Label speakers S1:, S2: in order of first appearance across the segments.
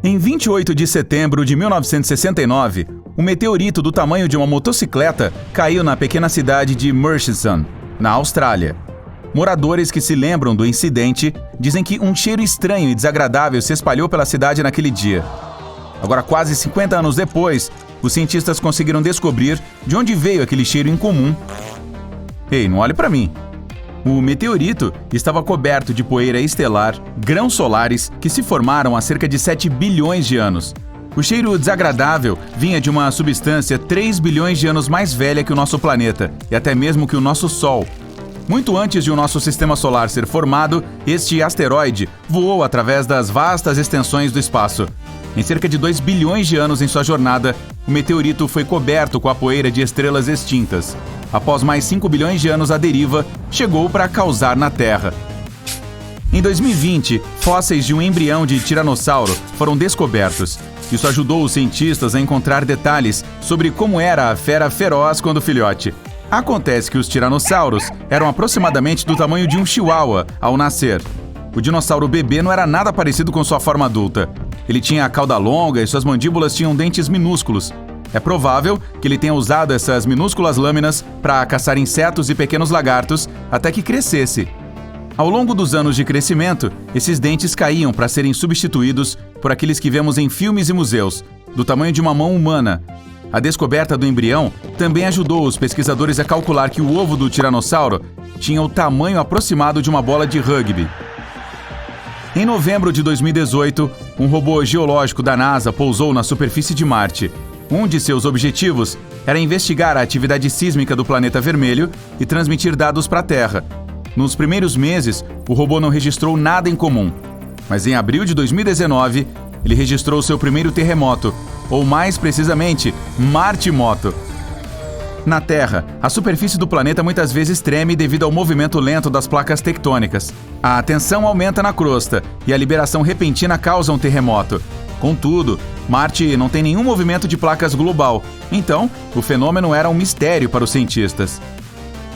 S1: Em 28 de setembro de 1969, um meteorito do tamanho de uma motocicleta caiu na pequena cidade de Murchison, na Austrália. Moradores que se lembram do incidente dizem que um cheiro estranho e desagradável se espalhou pela cidade naquele dia. Agora, quase 50 anos depois, os cientistas conseguiram descobrir de onde veio aquele cheiro incomum. Ei, não olhe para mim. O meteorito estava coberto de poeira estelar, grãos solares que se formaram há cerca de 7 bilhões de anos. O cheiro desagradável vinha de uma substância 3 bilhões de anos mais velha que o nosso planeta e até mesmo que o nosso Sol. Muito antes de o nosso sistema solar ser formado, este asteroide voou através das vastas extensões do espaço. Em cerca de 2 bilhões de anos em sua jornada, o meteorito foi coberto com a poeira de estrelas extintas. Após mais 5 bilhões de anos à deriva, chegou para causar na Terra. Em 2020, fósseis de um embrião de tiranossauro foram descobertos. Isso ajudou os cientistas a encontrar detalhes sobre como era a fera feroz quando filhote. Acontece que os tiranossauros eram aproximadamente do tamanho de um chihuahua ao nascer. O dinossauro bebê não era nada parecido com sua forma adulta. Ele tinha a cauda longa e suas mandíbulas tinham dentes minúsculos. É provável que ele tenha usado essas minúsculas lâminas para caçar insetos e pequenos lagartos até que crescesse. Ao longo dos anos de crescimento, esses dentes caíam para serem substituídos por aqueles que vemos em filmes e museus, do tamanho de uma mão humana. A descoberta do embrião também ajudou os pesquisadores a calcular que o ovo do tiranossauro tinha o tamanho aproximado de uma bola de rugby. Em novembro de 2018, um robô geológico da NASA pousou na superfície de Marte. Um de seus objetivos era investigar a atividade sísmica do planeta vermelho e transmitir dados para a Terra. Nos primeiros meses, o robô não registrou nada em comum. Mas em abril de 2019, ele registrou seu primeiro terremoto, ou mais precisamente, Martemoto. Na Terra, a superfície do planeta muitas vezes treme devido ao movimento lento das placas tectônicas. A tensão aumenta na crosta e a liberação repentina causa um terremoto. Contudo, Marte não tem nenhum movimento de placas global, então o fenômeno era um mistério para os cientistas.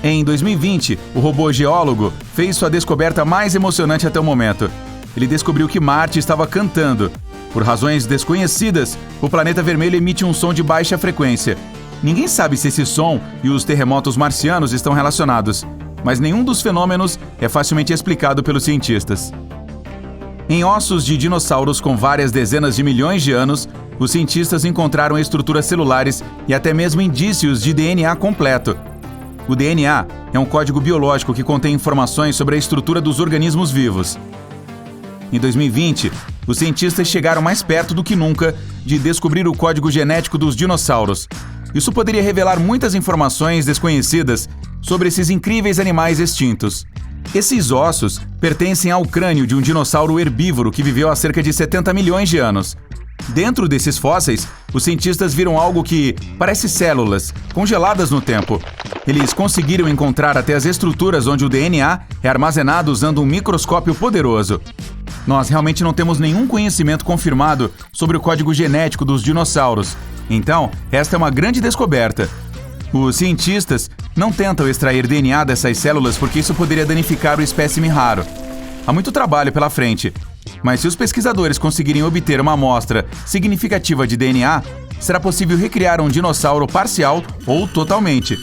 S1: Em 2020, o robô geólogo fez sua descoberta mais emocionante até o momento. Ele descobriu que Marte estava cantando. Por razões desconhecidas, o planeta vermelho emite um som de baixa frequência. Ninguém sabe se esse som e os terremotos marcianos estão relacionados, mas nenhum dos fenômenos é facilmente explicado pelos cientistas. Em ossos de dinossauros com várias dezenas de milhões de anos, os cientistas encontraram estruturas celulares e até mesmo indícios de DNA completo. O DNA é um código biológico que contém informações sobre a estrutura dos organismos vivos. Em 2020, os cientistas chegaram mais perto do que nunca de descobrir o código genético dos dinossauros. Isso poderia revelar muitas informações desconhecidas sobre esses incríveis animais extintos. Esses ossos pertencem ao crânio de um dinossauro herbívoro que viveu há cerca de 70 milhões de anos. Dentro desses fósseis, os cientistas viram algo que parece células, congeladas no tempo. Eles conseguiram encontrar até as estruturas onde o DNA é armazenado usando um microscópio poderoso. Nós realmente não temos nenhum conhecimento confirmado sobre o código genético dos dinossauros. Então, esta é uma grande descoberta. Os cientistas não tentam extrair DNA dessas células porque isso poderia danificar o espécime raro. Há muito trabalho pela frente, mas se os pesquisadores conseguirem obter uma amostra significativa de DNA, será possível recriar um dinossauro parcial ou totalmente.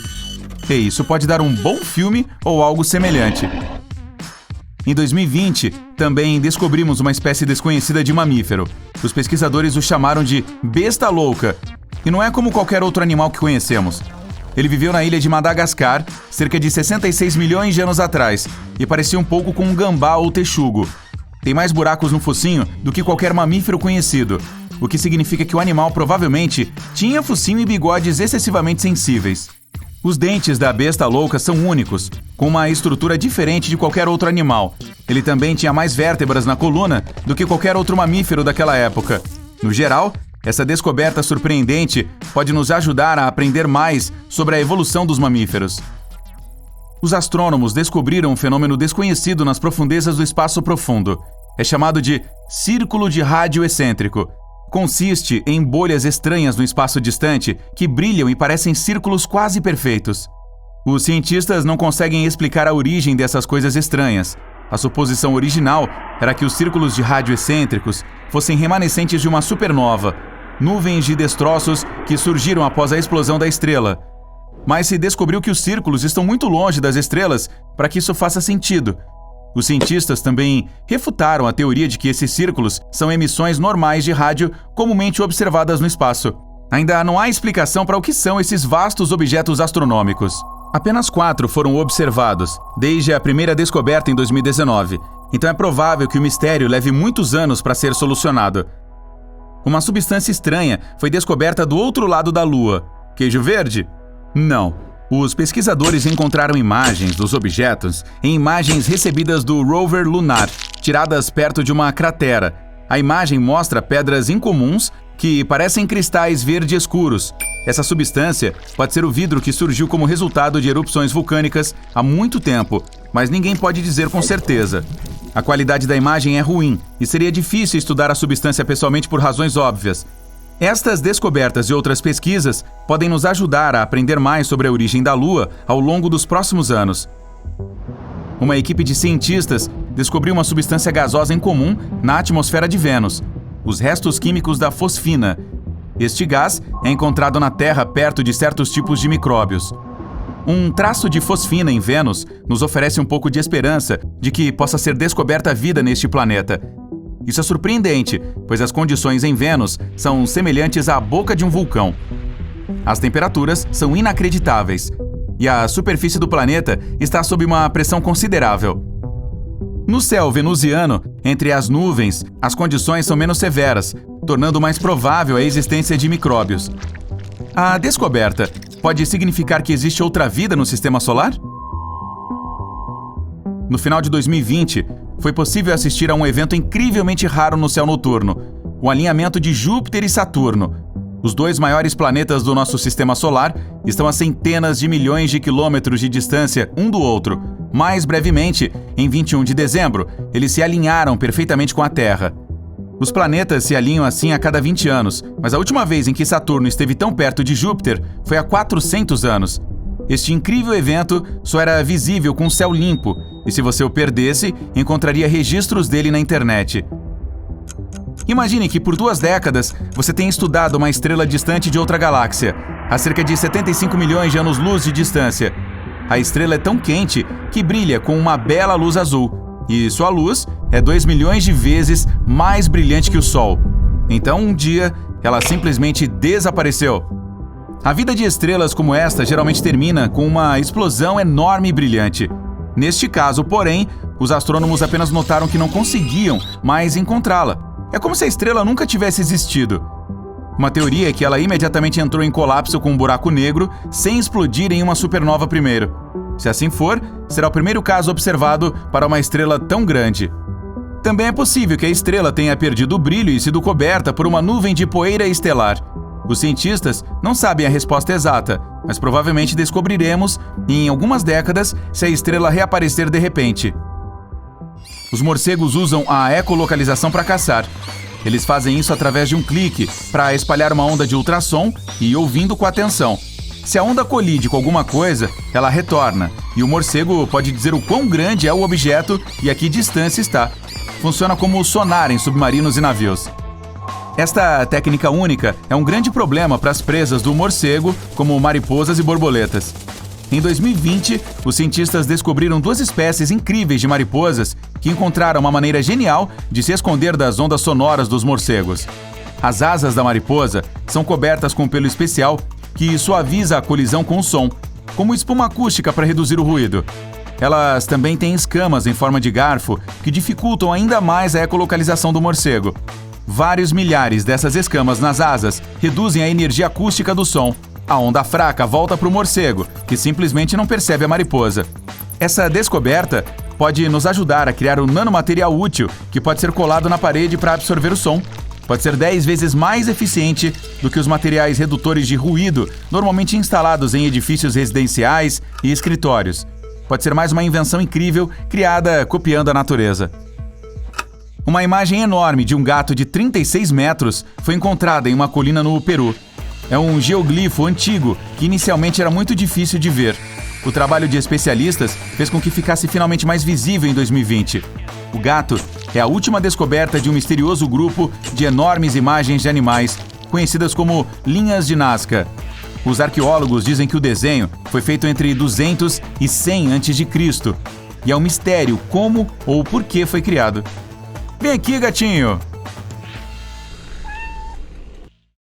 S1: E isso pode dar um bom filme ou algo semelhante. Em 2020, também descobrimos uma espécie desconhecida de mamífero. Os pesquisadores o chamaram de besta louca, e não é como qualquer outro animal que conhecemos. Ele viveu na ilha de Madagascar, cerca de 66 milhões de anos atrás, e parecia um pouco com um gambá ou texugo. Tem mais buracos no focinho do que qualquer mamífero conhecido, o que significa que o animal provavelmente tinha focinho e bigodes excessivamente sensíveis. Os dentes da besta louca são únicos, com uma estrutura diferente de qualquer outro animal. Ele também tinha mais vértebras na coluna do que qualquer outro mamífero daquela época. No geral, essa descoberta surpreendente pode nos ajudar a aprender mais sobre a evolução dos mamíferos. Os astrônomos descobriram um fenômeno desconhecido nas profundezas do espaço profundo. É chamado de círculo de rádio excêntrico. Consiste em bolhas estranhas no espaço distante que brilham e parecem círculos quase perfeitos. Os cientistas não conseguem explicar a origem dessas coisas estranhas. A suposição original era que os círculos de rádio excêntricos fossem remanescentes de uma supernova, nuvens de destroços que surgiram após a explosão da estrela. Mas se descobriu que os círculos estão muito longe das estrelas para que isso faça sentido. Os cientistas também refutaram a teoria de que esses círculos são emissões normais de rádio comumente observadas no espaço. Ainda não há explicação para o que são esses vastos objetos astronômicos. Apenas 4 foram observados, desde a primeira descoberta em 2019. Então é provável que o mistério leve muitos anos para ser solucionado. Uma substância estranha foi descoberta do outro lado da Lua. Queijo verde? Não. Os pesquisadores encontraram imagens dos objetos em imagens recebidas do rover lunar, tiradas perto de uma cratera. A imagem mostra pedras incomuns que parecem cristais verde escuros. Essa substância pode ser o vidro que surgiu como resultado de erupções vulcânicas há muito tempo, mas ninguém pode dizer com certeza. A qualidade da imagem é ruim e seria difícil estudar a substância pessoalmente por razões óbvias. Estas descobertas e outras pesquisas podem nos ajudar a aprender mais sobre a origem da Lua ao longo dos próximos anos. Uma equipe de cientistas descobriu uma substância gasosa incomum na atmosfera de Vênus, os restos químicos da fosfina. Este gás é encontrado na Terra perto de certos tipos de micróbios. Um traço de fosfina em Vênus nos oferece um pouco de esperança de que possa ser descoberta vida neste planeta. Isso é surpreendente, pois as condições em Vênus são semelhantes à boca de um vulcão. As temperaturas são inacreditáveis e a superfície do planeta está sob uma pressão considerável. No céu venusiano, entre as nuvens, as condições são menos severas, tornando mais provável a existência de micróbios. A descoberta pode significar que existe outra vida no sistema solar? No final de 2020, foi possível assistir a um evento incrivelmente raro no céu noturno, o alinhamento de Júpiter e Saturno. Os 2 maiores planetas do nosso sistema solar estão a centenas de milhões de quilômetros de distância um do outro. Mais brevemente, em 21 de dezembro, eles se alinharam perfeitamente com a Terra. Os planetas se alinham assim a cada 20 anos, mas a última vez em que Saturno esteve tão perto de Júpiter foi há 400 anos. Este incrível evento só era visível com o céu limpo, e se você o perdesse, encontraria registros dele na internet. Imagine que por 2 décadas você tenha estudado uma estrela distante de outra galáxia, a cerca de 75 milhões de anos-luz de distância. A estrela é tão quente que brilha com uma bela luz azul, e sua luz é 2 milhões de vezes mais brilhante que o Sol. Então, um dia, ela simplesmente desapareceu. A vida de estrelas como esta geralmente termina com uma explosão enorme e brilhante. Neste caso, porém, os astrônomos apenas notaram que não conseguiam mais encontrá-la. É como se a estrela nunca tivesse existido. Uma teoria é que ela imediatamente entrou em colapso com um buraco negro sem explodir em uma supernova primeiro. Se assim for, será o primeiro caso observado para uma estrela tão grande. Também é possível que a estrela tenha perdido o brilho e sido coberta por uma nuvem de poeira estelar. Os cientistas não sabem a resposta exata, mas provavelmente descobriremos, em algumas décadas, se a estrela reaparecer de repente. Os morcegos usam a ecolocalização para caçar. Eles fazem isso através de um clique, para espalhar uma onda de ultrassom e ouvindo com atenção. Se a onda colide com alguma coisa, ela retorna, e o morcego pode dizer o quão grande é o objeto e a que distância está. Funciona como sonar em submarinos e navios. Esta técnica única é um grande problema para as presas do morcego, como mariposas e borboletas. Em 2020, os cientistas descobriram 2 espécies incríveis de mariposas que encontraram uma maneira genial de se esconder das ondas sonoras dos morcegos. As asas da mariposa são cobertas com um pelo especial que suaviza a colisão com o som, como espuma acústica para reduzir o ruído. Elas também têm escamas em forma de garfo que dificultam ainda mais a ecolocalização do morcego. Vários milhares dessas escamas nas asas reduzem a energia acústica do som. A onda fraca volta para o morcego, que simplesmente não percebe a mariposa. Essa descoberta pode nos ajudar a criar um nanomaterial útil que pode ser colado na parede para absorver o som. Pode ser 10 vezes mais eficiente do que os materiais redutores de ruído normalmente instalados em edifícios residenciais e escritórios. Pode ser mais uma invenção incrível criada copiando a natureza. Uma imagem enorme de um gato de 36 metros foi encontrada em uma colina no Peru. É um geoglifo antigo que inicialmente era muito difícil de ver. O trabalho de especialistas fez com que ficasse finalmente mais visível em 2020. O gato é a última descoberta de um misterioso grupo de enormes imagens de animais, conhecidas como linhas de Nazca. Os arqueólogos dizem que o desenho foi feito entre 200 e 100 a.C. e é um mistério como ou por que foi criado. Vem aqui, gatinho!